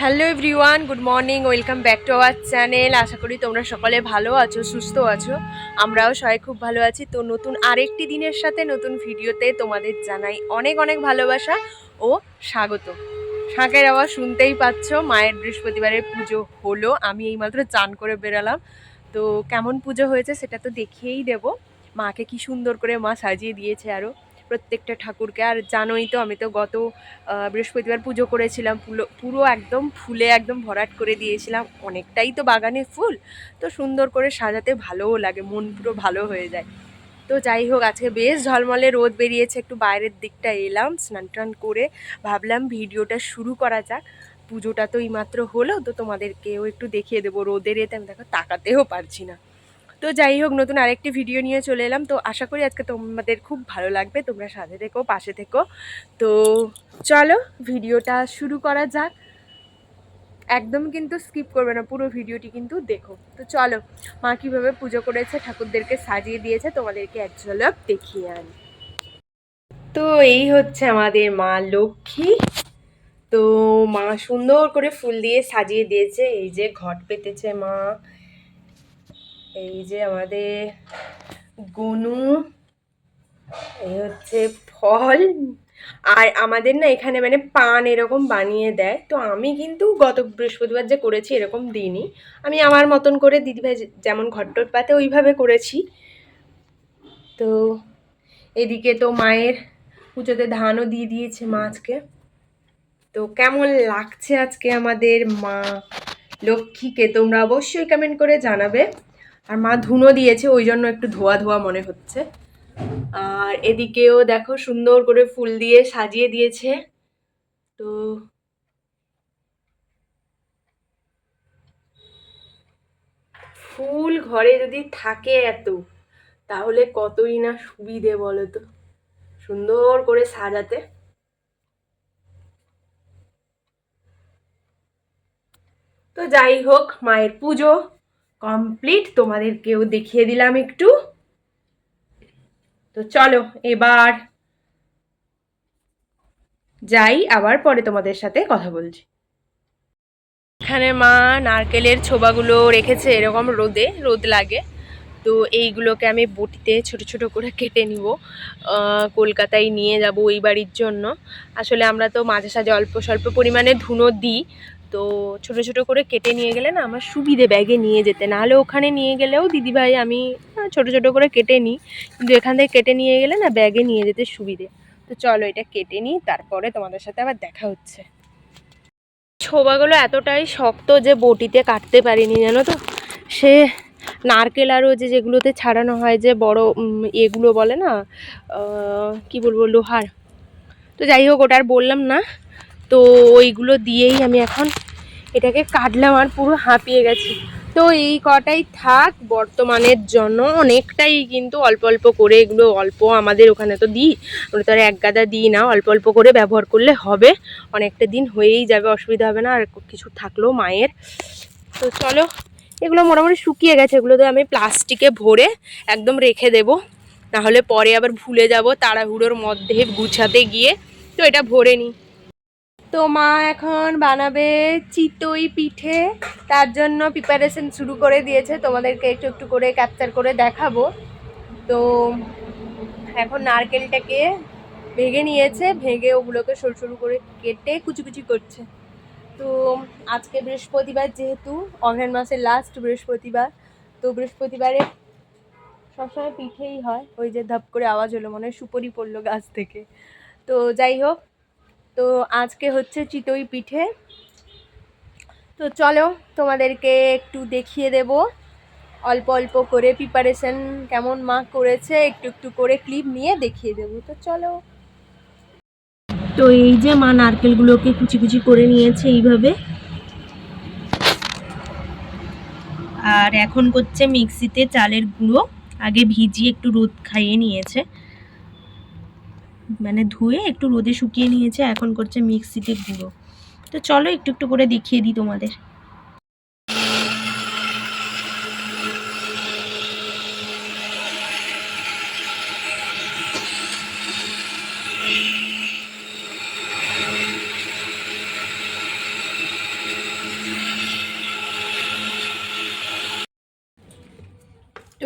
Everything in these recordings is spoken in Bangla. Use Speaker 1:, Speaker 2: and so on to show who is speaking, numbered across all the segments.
Speaker 1: Hello everyone, good morning, welcome back to our channel. আশা করি তোমরা সকলে ভালো আছো, সুস্থ আছো। আমরাও সবাই খুব ভালো আছি। তো নতুন আরেকটি দিনের সাথে নতুন ভিডিওতে তোমাদের জানাই অনেক অনেক ভালোবাসা ও স্বাগত। শাঁখের আওয়াজ শুনতেই পাচ্ছ। মায়ের বৃহস্পতিবারের পুজো হলো, আমি এইমাত্র চান করে বেরালাম। তো কেমন পুজো হয়েছে সেটা তো দেখিয়েই দেবো। মাকে কি সুন্দর করে মা সাজিয়ে দিয়েছে আরও প্রত্যেকটা ঠাকুরকে। আর জানোই তো আমি তো গত বৃহস্পতিবার পুজো করেছিলাম, পুরো পুরো একদম ফুলে একদম ভরাট করে দিয়েছিলাম। অনেকটাই তো বাগানে ফুল, তো সুন্দর করে সাজাতে ভালোও লাগে, মন পুরো ভালো হয়ে যায়। তো যাই হোক, আজকে বেশ ঝলমলে রোদ বেরিয়েছে, একটু বাইরের দিকটা এলাম, স্নান টান করে ভাবলাম ভিডিওটা শুরু করা যাক। পুজোটা তো এইমাত্র হলো, তো তোমাদেরকেও একটু দেখিয়ে দেবো। রোদের এতে আমি দেখো তাকাতেও পারছি না। তো যাই হোক, নতুন আরেকটি ভিডিও নিয়ে চলে এলাম। তো আশা করি আজকে তোমাদের খুব ভালো লাগবে, তোমরা সাথে থেকো, পাশে থেকো। তো চলো ভিডিওটা শুরু করা যাক। একদম কিন্তু স্কিপ করবে না, পুরো ভিডিওটি কিন্তু দেখো। তো চলো, মা কীভাবে পুজো করেছে, ঠাকুরদেরকে সাজিয়ে দিয়েছে, তোমাদেরকে এক ঝলক দেখিয়ে আনি। তো এই হচ্ছে আমাদের মা লক্ষ্মী। তো মা সুন্দর করে ফুল দিয়ে সাজিয়ে দিয়েছে। এই যে ঘট পেতেছে মা, এই যে আমাদের গনু, এই হচ্ছে ফল। আর আমাদের না এখানে মানে পান এরকম বানিয়ে দেয়। তো আমি কিন্তু গত বৃহস্পতিবার যে করেছি এরকম দিইনি, আমি আমার মতন করে দিদিভাই যেমন ঘট্টর পাতে ওইভাবে করেছি। তো এদিকে তো মায়ের পুজোতে ধানও দিয়ে দিয়েছে মা আজকে। তো কেমন লাগছে আজকে আমাদের মা লক্ষ্মীকে তোমরা অবশ্যই কমেন্ট করে জানাবে। আর মা ধুনো দিয়েছে, ওই জন্য একটু ধোয়া ধোয়া মনে হচ্ছে। আর এদিকেও দেখো সুন্দর করে ফুল দিয়ে সাজিয়ে দিয়েছে। তো ফুল ঘরে যদি থাকে এত, তাহলে কতই না সুবিধে বলো তো, সুন্দর করে সাজাতে। তো যাই হোক, মায়ের পুজো কমপ্লিট, তোমাদেরকেও দেখিয়ে দিলাম একটু। তো চলো এবার যাই, আবার পরে তোমাদের সাথে কথা বলছি। এখানে মা নারকেলের ছোবাগুলো রেখেছে এরকম রোদে, রোদ লাগে। তো এইগুলোকে আমি বটিতে ছোট ছোট করে কেটে নিব, কলকাতায় নিয়ে যাব ওই বাড়ির জন্য। আসলে আমরা তো মাঝে সাঝে অল্প স্বল্প পরিমাণে ধুনো দিই। তো ছোট ছোট করে কেটে নিয়ে গেলে না আমার সুবিধে ব্যাগে নিয়ে যেতে। নাহলে ওখানে নিয়ে গেলেও দিদিভাই আমি ছোট ছোট করে কেটে নিই, কিন্তু এখান থেকে কেটে নিয়ে গেলে না ব্যাগে নিয়ে যেতে সুবিধে। তো চলো এটা কেটে নিই, তারপরে তোমাদের সাথে আবার দেখা হচ্ছে। ছোবাগুলো এতটাই শক্ত যে বটিতে কাটতে পারিনি, জানো তো। সে নারকেল আরও যেগুলোতে ছাড়ানো হয়, যে বড় এগুলো বলে না, কি বলবো, লোহার। তো যাই হোক, ওটা আর বললাম না। তো ওইগুলো দিয়েই আমি এখন এটাকে কাটলাম, আর পুরো হাঁপিয়ে গেছি। তো এই কটাই থাক বর্তমানের জন্য, অনেকটাই কিন্তু অল্প অল্প করে, এগুলো অল্প আমাদের ওখানে তো দিই, ওটা তো আর এক গাদা দিই না, অল্প অল্প করে ব্যবহার করলে হবে, অনেকটা দিন হয়েই যাবে, অসুবিধা হবে না। আর কিছু থাকলেও মায়ের। তো চলো, এগুলো মোটামুটি শুকিয়ে গেছে, এগুলো তো আমি প্লাস্টিকে ভরে একদম রেখে দেবো, নাহলে পরে আবার ভুলে যাব তাড়াহুড়োর মধ্যে গুছাতে গিয়ে। তো এটা ভরে নিই। তো মা এখন বানাবে চিতই পিঠে, তার জন্য প্রিপারেশন শুরু করে দিয়েছে, তোমাদেরকে একটু একটু করে ক্যাপচার করে দেখাবো। তো এখন নারকেলটাকে ভেঙে নিয়েছে, ভেঙে ওগুলোকে সরু সরু করে কেটে কুচি কুচি করছে। তো আজকে বৃহস্পতিবার, যেহেতু অঘ্রাণ মাসের লাস্ট বৃহস্পতিবার, তো বৃহস্পতিবারে সবসময় পিঠেই হয়। ওই যে ধাপ করে আওয়াজ হলো, মনে হয় সুপরি পড়লো গাছ থেকে। তো যাই হোক, তো আজকে হচ্ছে চিতই পিঠে। তো চলো তোমাদেরকে একটু দেখিয়ে দেব অল্প অল্প করে প্রিপারেশন কেমন মা করেছে, একটু একটু করে ক্লিপ নিয়ে দেখিয়ে দেবো। তো চলো। তো এই যে মা নারকেলগুলোকে কুচি কুচি করে নিয়েছে এইভাবে, আর এখন করছে মিক্সিতে চালের গুঁড়ো। আগে ভিজিয়ে একটু রোদ খাইয়ে নিয়েছে, মানে ধুয়ে একটু রোদে শুকিয়ে নিয়েছে, এখন করছে মিক্সিতে গুঁড়ো। তো চলো একটু একটু করে দেখিয়ে দিই তোমাদের।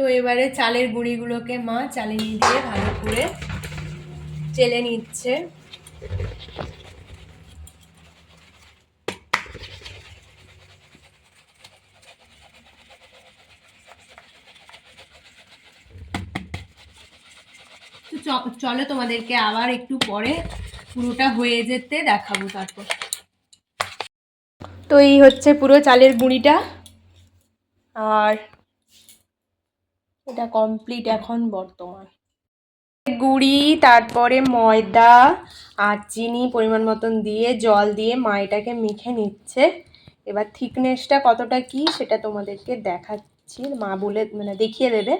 Speaker 1: তো এবারে চালের গুঁড়িগুলোকে মা চালেনি দিয়ে ভালো করে চেলে নিচ্ছে। তো চলো তোমাদেরকে আবার একটু পরে পুরোটা হয়ে যেতে দেখাবো তারপর। তো এই হচ্ছে পুরো চালের গুঁড়িটা, আর এটা কমপ্লিট এখন বর্তমান। গুঁড়ি, তারপরে ময়দা আর চিনি পরিমাণ মতন দিয়ে জল দিয়ে মা এটাকে মেখে নিচ্ছে। এবার থিকনেসটা কতটা কি সেটা তোমাদেরকে দেখাচ্ছি, মা বলে মানে দেখিয়ে দেবে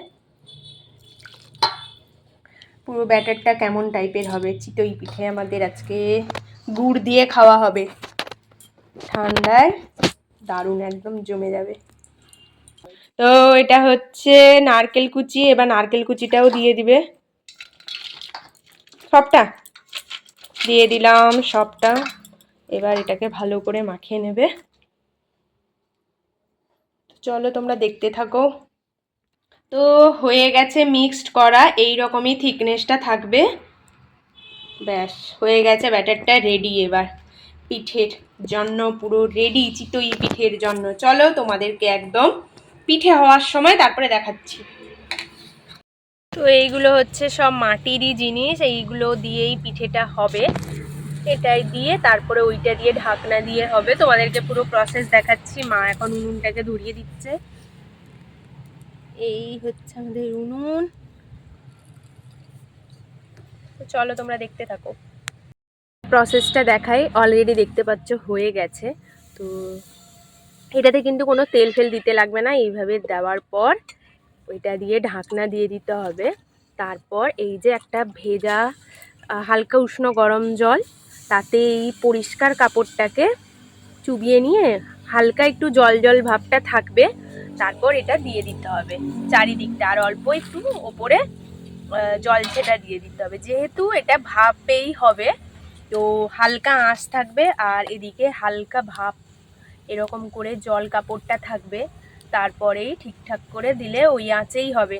Speaker 1: পুরো ব্যাটারটা কেমন টাইপের হবে। চিতই পিঠে আমাদের আজকে গুড় দিয়ে খাওয়া হবে, ঠান্ডায় দারুণ একদম জমে যাবে। তো এটা হচ্ছে নারকেল কুচি, এবার নারকেল কুচিটাও দিয়ে দিবে, সবটা দিয়ে দিলাম সবটা। এবার এটাকে ভালো করে মাখিয়ে নেবে। চলো তোমরা দেখতে থাকো। তো হয়ে গেছে মিক্সড করা, এই রকমই থিকনেসটা থাকবে। ব্যাস হয়ে গেছে, ব্যাটারটা রেডি এবার পিঠের জন্য, পুরো রেডি চিতই পিঠের জন্য। চলো তোমাদেরকে একদম পিঠে হওয়ার সময় তারপরে দেখাচ্ছি। তো এইগুলো হচ্ছে সব মাটিরই জিনিস, এইগুলো দিয়েই পিঠেটা হবে। এটাই দিয়ে তারপরে ওইটা দিয়ে ঢাকনা দিয়ে হবে। তোমাদেরকে পুরো প্রসেস দেখাচ্ছি। মা এখন উনুনটাকে ধরিয়ে দিচ্ছে। এই হচ্ছে আমাদের উনুন। তো চলো তোমরা দেখতে থাকো, প্রসেসটা দেখাই। অলরেডি দেখতে পাচ্ছ হয়ে গেছে। তো এটাতে কিন্তু কোনো তেল ফেল দিতে লাগবে না। এইভাবে দেওয়ার পর ওইটা দিয়ে ঢাকনা দিয়ে দিতে হবে। তারপর এই যে একটা ভেজা হালকা উষ্ণ গরম জল, তাতে এই পরিষ্কার কাপড়টাকে চুবিয়ে নিয়ে হালকা একটু জল জল ভাবটা থাকবে, তারপর এটা দিয়ে দিতে হবে চারিদিকটা। আর অল্প একটু ওপরে জল ছেটা দিয়ে দিতে হবে, যেহেতু এটা ভাপেই হবে তো হালকা আঁচ থাকবে। আর এদিকে হালকা ভাপ এরকম করে জল কাপড়টা থাকবে, তারপরেই ঠিকঠাক করে দিলে ওই আঁচেই হবে।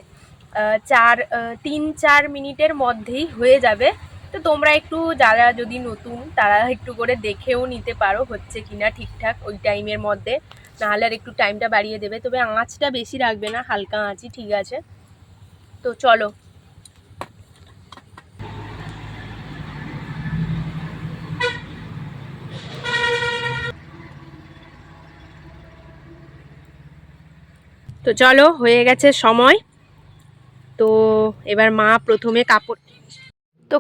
Speaker 1: 3-4 মিনিটের মধ্যেই হয়ে যাবে। তো তোমরা একটু যারা যদি নতুন তারা একটু করে দেখেও নিতে পারো হচ্ছে কিনা ঠিকঠাক ওই টাইমের মধ্যে, নাহলে আর একটু টাইমটা বাড়িয়ে দেবে। তবে আঁচটা বেশি রাখবে না, হালকা আঁচই ঠিক আছে। তো চলো। তো চলো হয়ে গেছে সময়। তো এবার মা প্রথমে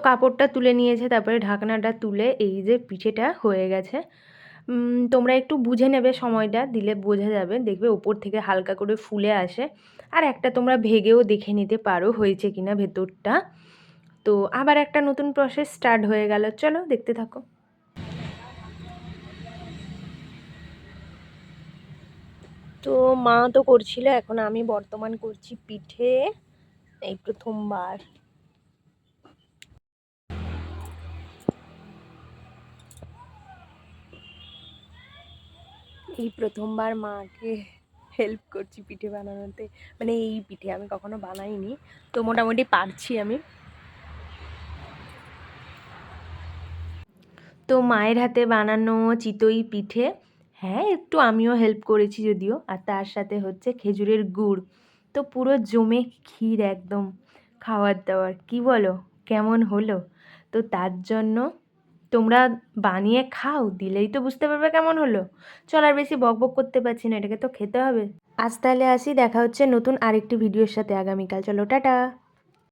Speaker 1: কাপড়টা তুলে নিয়েছে, তারপরে ঢাকনাটা তুলে এই যে পিঠেটা হয়ে গেছে। তোমরা একটু বুঝে নেবে, সময়টা দিলে বোঝা যাবে, দেখবে ওপর থেকে হালকা করে ফুলে আসে। আর একটা তোমরা ভেঙেও দেখে নিতে পারো হয়েছে কিনা ভেতরটা। তো আবার একটা নতুন প্রসেস স্টার্ট হয়ে গেল, চলো দেখতে থাকো। তো মা তো করছিল, এখন আমি বর্তমান করছি পিঠে, এই প্রথমবার। এই প্রথমবার মাকে হেল্প করছি পিঠে বানানোতে, মানে এই পিঠে আমি কখনো বানাইনি, তো মোটামুটি পারছি আমি। তো মায়ের হাতে বানানো চিতই পিঠে, হ্যাঁ একটু আমিও হেল্প করেছি যদিও। আর তার সাথে হচ্ছে খেজুরের গুড়, তো পুরো জমে ক্ষীর একদম খাওয়ার দাওয়ার। কি বলো কেমন হলো? তো তার জন্য তোমরা বানিয়ে খাও, দিলেই তো বুঝতে পারবে কেমন হলো। চল আর বেশি বক বক করতে পারছি না, এটাকে তো খেতে হবে। আজ তাহলে আসি, দেখা হচ্ছে নতুন আরেকটি ভিডিওর সাথে আগামীকাল। চলো টাটা।